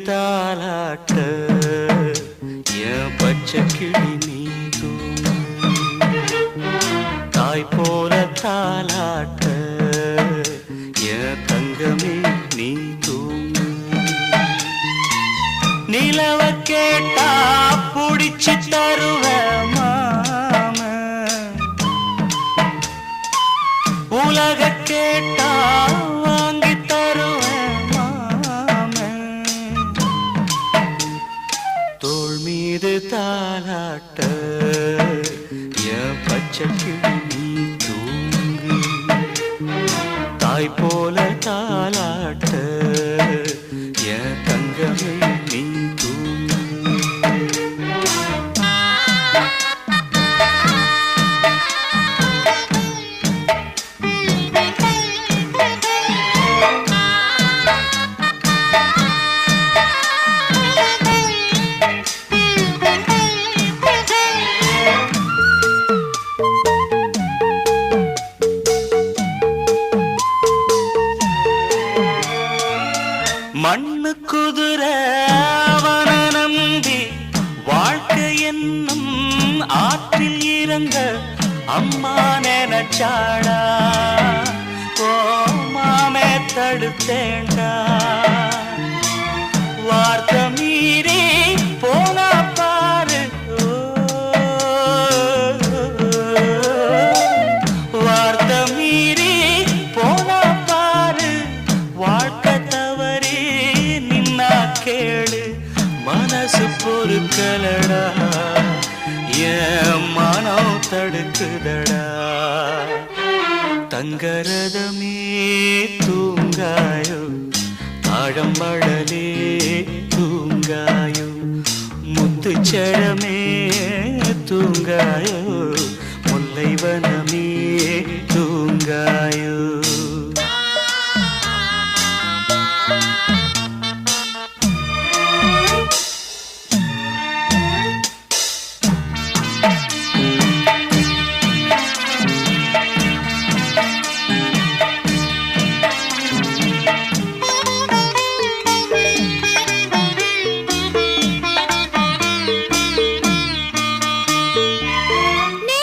தாலாட்ட என் பச்சை கிளி நீ தூங்கு தாய் போல தாலாட்ட என் தங்கமே நீ தூங்கு நிலவ கேட்டா புடிச்சு தருவ மாம உலக கேட்டா வாங்கி தருவேன் மாம தோள் மீது தாலாட்ட என் பச்சை கிளி நீ தூங்கு தாய் போல தாலாட்ட என் தங்கமே நீ தூங்கு மண்ணு குதிரை அவன நம்பி வாழ்க்கை என்னும் ஆற்றில் இறங்க அம்மா நினைச்சாடா ஓ மாமே தடுத்தேண்டா வார்த்தை மீறி போனா பாரு வார்த்தை மீறி போனா பாரு வாழ்க்கை தவறி நின்னா கேளு மனசு பொறுக்கலடா என் மனம் தடுக்குதடா தங்கரதமே தூங்காயோ தாழம்படலே தூங்காயோ முத்துச்சரமே தூங்காயோ முல்லைவனமே தூங்காயோ நீ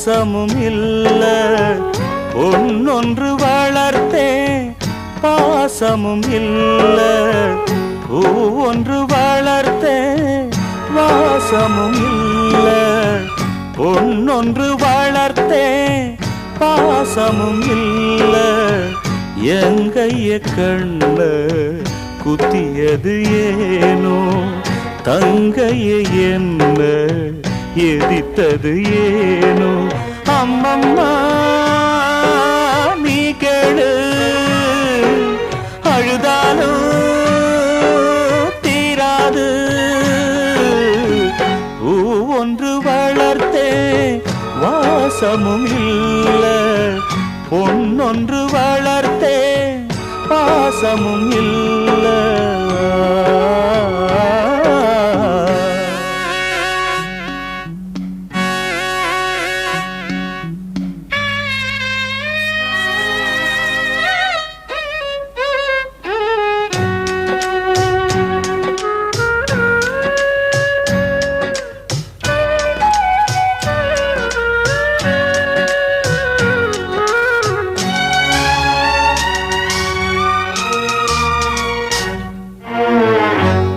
பாசமும் இல்ல பொன்னொன்று வளர்த்தேன் பாசமும் இல்ல பூ ஒன்று வளர்த்தேன் வாசமும் இல்ல பொன்னொன்று வளர்த்தேன் பாசமும் இல்ல எங்கைய கண்ண குத்தியது ஏனோ தங்கைய என்ன எதித்தது ஏனோ அம்மம்மா நீ கேளு அழுதாலும் தீராது பூ ஒன்று வளர்த்தே வாசமும் இல்ல பொன்னொன்று வளர்த்தே பாசமும் இல்ல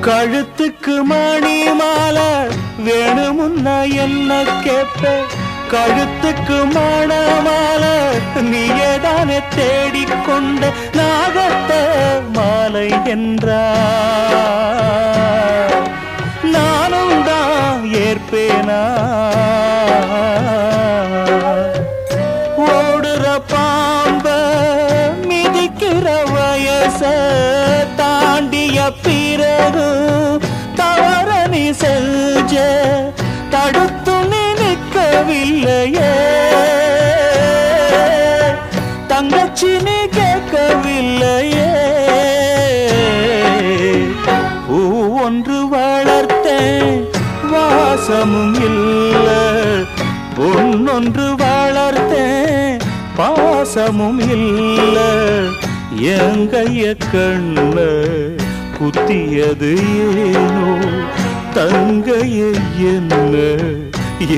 கழுத்துக்கு மணி மாலை வேணுமுன்னா என்ன கேட்ப கழுத்துக்கு மணமாலை நீயேதானே தேடிக்கொண்ட நாகத்த மாலை என்றார் நானும் தான் ஏற்பேனா ஓடுற பாம்ப மிதிக்கிற வயச தாண்டிய பிறகு தவற நீ செஞ்ச தடுத்து நிற்கவில்லையே தங்கச்சி நீ கேட்கவில்லையே பூ ஒன்று வளர்த்தேன் வாசமும் இல்ல பொன்னொன்று வளர்த்தேன் பாசமும் இல்ல எங்கைய கண்ண குத்தியது ஏனோ தங்கைய என்ன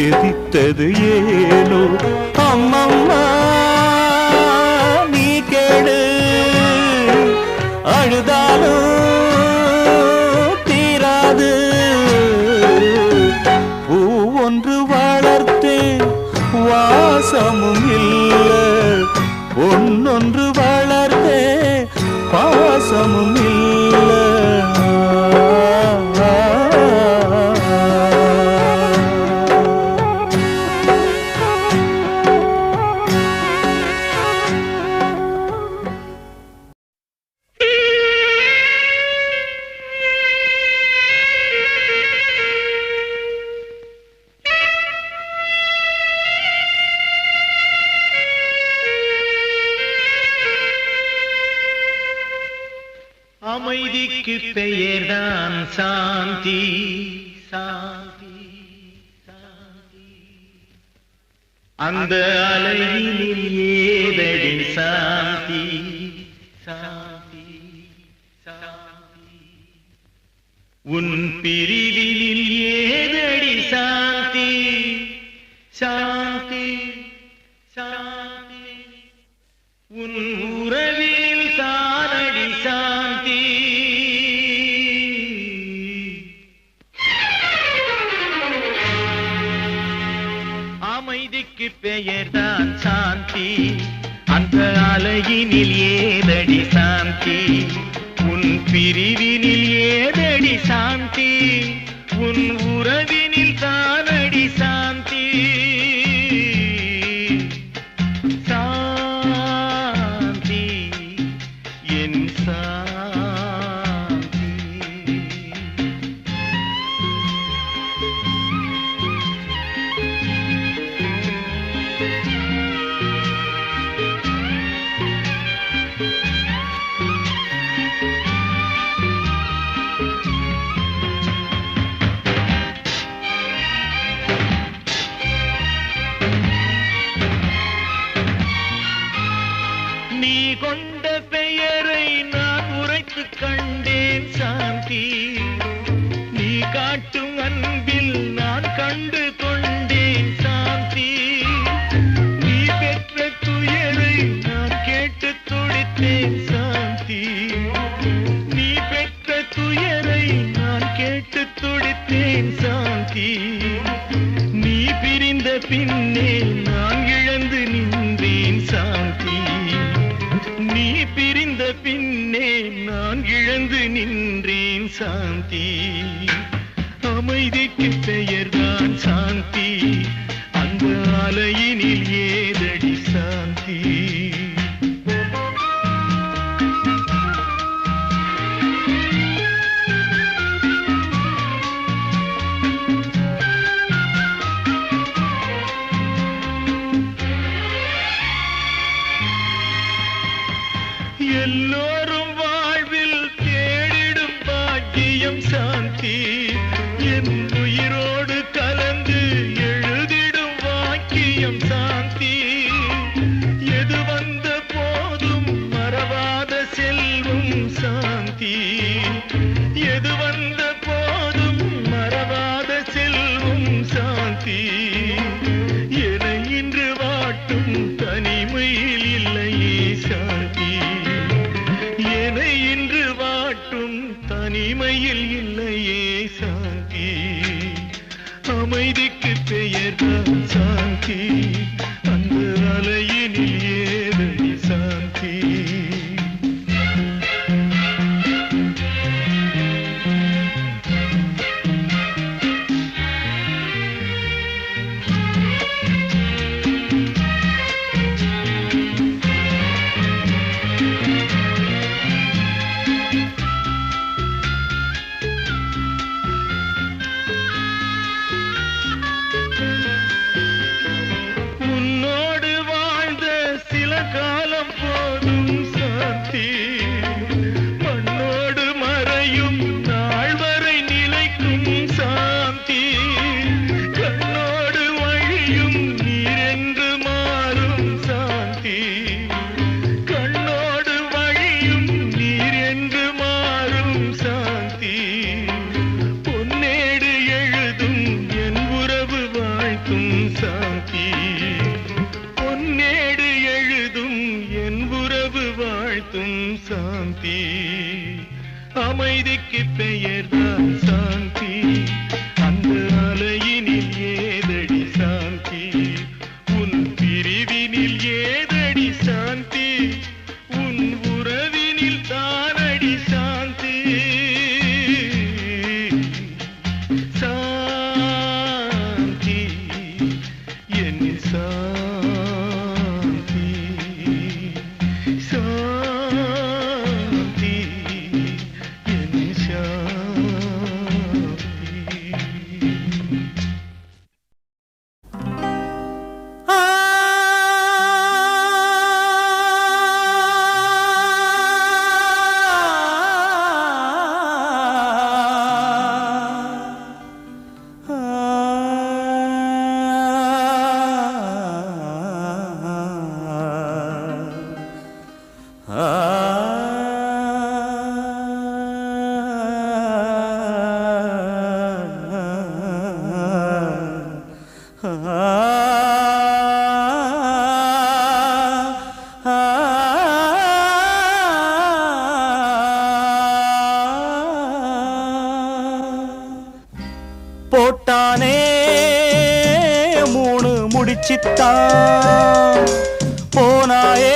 எதித்தது ஏனோ அம்மம்மா நீ கேளு அழுதாலும் தீராது பூ ஒன்று வளர்த்தே வாசமும் இல்ல பொன்னொன்று வளர்த்தே பாசமும் இல்ல அமைதிக்கு பெயர்தான் சாந்தி சாந்தி சாந்தி அந்த அலையினில் ஏதடி சாந்தி சாந்தி சாந்தி உன் பிரிவினில் ஏதடி சாந்தி சாந்தி சாந்தி உன் உறவினில் தானடி சாந்தி அமைதிக்கு பெயர்தான் சாந்தி அந்த அலையினில் ஏதடி சாந்தி உன் பிரிவினில் ஏதடி சாந்தி உன் உறவினில் தானடி சாந்தி துடித்தேன் சாந்தி நீ பெற்ற துயரை நான் கேட்டு துடித்தேன் சாந்தி நீ பிரிந்த பின்னே நான் இழந்து நின்றேன் சாந்தி நீ பிரிந்த பின்னே நான் இழந்து நின்றேன் சாந்தி அமைதிக்கு பெயர்தான் சாந்தி அந்த அலையினில் ஏதடி சாந்தி எல்லோரும் வாழ்வில் தேடிடும் பாக்கியம் சாந்தி என் உயிரோடு கலந்து எழுதிடும் வாக்கியம் சாந்தி எது வந்த போதும் மறவாத செல்வம் சாந்தி எது வந்த போதும் மறவாத செல்வம் சாந்தி என இன்று வாட்டும் தனிமையில் இல்லையே சாந்தி என்னை இன்று வாட்டும் தனிமையில் இல்லையே சாந்தி அமைதிக்கு பெயர்தான் சாந்தி அந்த அலையினில் ஏதடி சாந்தி மண்ணோடு மறையும் நாள் வரை நிலைக்கும் சாந்தி கண்ணோடு வழியும் நீரென்று மாறும் சாந்தி கண்ணோடு வழியும் நீரென்று மாறும் சாந்தி பொன்னேடு எழுதும் என் உறவு வாழ்த்தும் சாந்தி பொன்னேடு எழுதும் என் உறவு வாழ்த்தும் சாந்தி அமைதிக்கு பெயர்தான் சாந்தி அந்த அலையினில் ஏதடி சாந்தி உன் பிரிவினில் ஏதடி சாந்தி உன் உறவினில் தானடி சாந்தி சாந்தி என் சாந்தி சாந்தி என் சாந்தி போட்டானே மூணு முடிச்சித்தான் போனாயே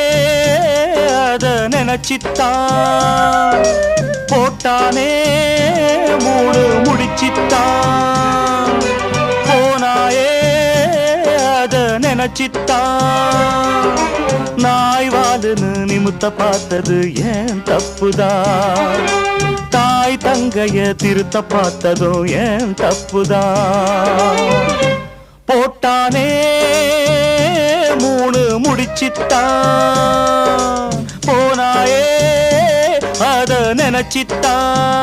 அத நினைச்சித்தான் போட்டானே மூணு முடிச்சித்தான் போனாயே அத நினைச்சித்தான் நாய் வாலுன்னு நிமித்த பார்த்தது ஏன் தப்புதான் தாய் தங்கைய திருத்த பார்த்ததோ ஏன் தப்புதான் போட்டானே மூணு முடிச்சித்தான் போனாயே அத நினைச்சித்தான்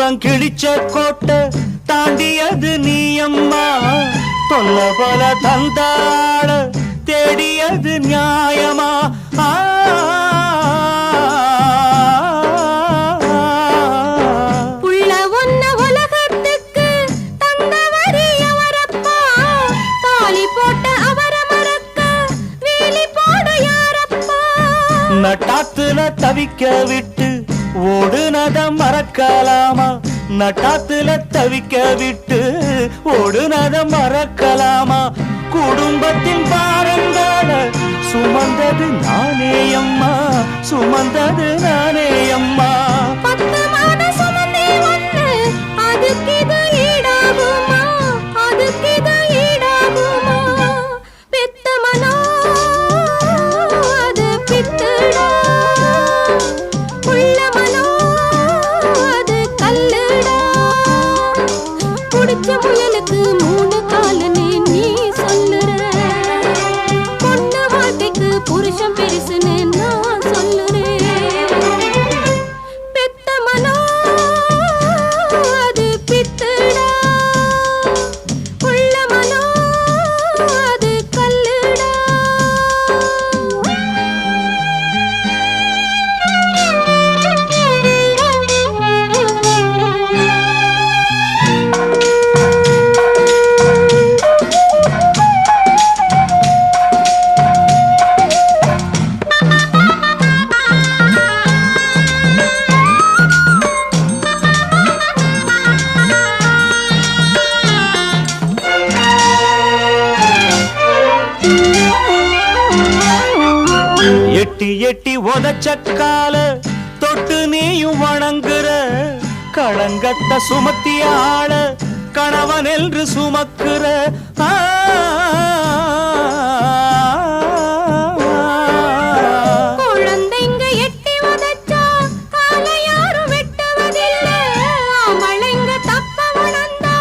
நான் கிழிச்ச கோட்டை தாண்டியது நீ அம்மா, தொல்ல பல தந்தாள தேடியது நியாயமா? புள்ள ஒன்ன உலகத்துக்கு தந்தவரி அவரப்பா, தாலி போட்ட அவர மறக்க வேலி போட யாரப்பா? நட்டாத்துல தவிக்க விட்டு ஓடுனத மறக்கலாமா? நட்டாத்துல தவிக்க விட்டு ஓடுனத மறக்கலாமா? குடும்பத்தின் பாரங்கள சுமந்தது நானே அம்மா, சுமந்தது நானே அம்மா. 10 மாத சுமந்தே ஒண்ணு, அதுக்கு இது ஈடாகுமா? அதுக்கு இது ஈடாகுமா? பெத்த மனோ அது பித்துடா, உள்ள மனோ அது கல்லுடா. குடிச்ச முயலுக்கு 3 காலுன்னு நீ சொல்லுற, பொண்ணு வாழ்க்கைக்கு புருஷன் பெருசுன்னு நான் சொல்லுறேன். பெத்த மனோ அது பித்துடா, உள்ள மனோ அது கல்லுடா. எட்டி எட்டி உதச்சக்கால தொட்டு நீயும் வணங்குற, களங்கத்த சுமத்திய ஆள கணவன் என்று சுமக்குற. குழந்தைங்க எட்டி உதைச்சா காலை யாரும் வெட்டுவதில்லை, ஆம்பளைங்க தப்ப உணர்ந்தா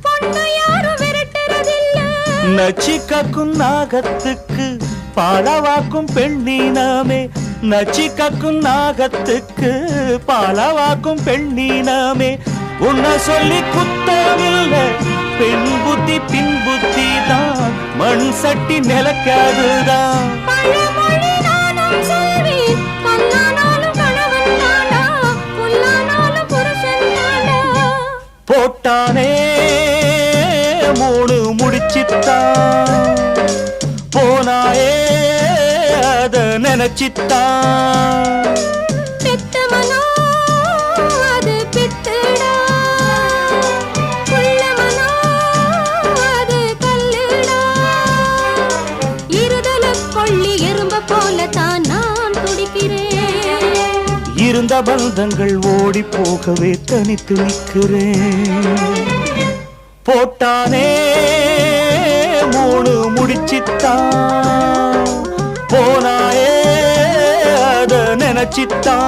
பொண்ணு யாரும் விரட்டுறதில்லை. நச்சிக்கும் நாகத்துக்கு பாலவாக்கும் பெண்ணீனமே, நச்சிக்கும் நாகத்துக்கு பாலவாக்கும் பெண்ணீனமே. உன்னை சொல்லி குத்தமில்லை, பெண் புத்தி பின் புத்தி தான், மண் சட்டி நிலக்காதுதான். பழமொழி நானும் சொல்வேன், கல்லானாலும் கணவன் தானா, புல்லானாலும் புருஷன் தானா. போட்டானே 3 முடிச்சித்தான், போனாயே அத நினைச்சித்தான். பெத்த மனோ அது பித்துடா, உள்ள மனோ அது கல்லுடா. இருதல கொள்ளி எறும்ப போல தான் நான் துடிக்கிறேன். இருந்த பந்தங்கள் ஓடி போகவே தனித்து நிற்கிறேன். போட்டானே 3 முடிச்சித்தான், போனாயே அத நினைச்சித்தான்.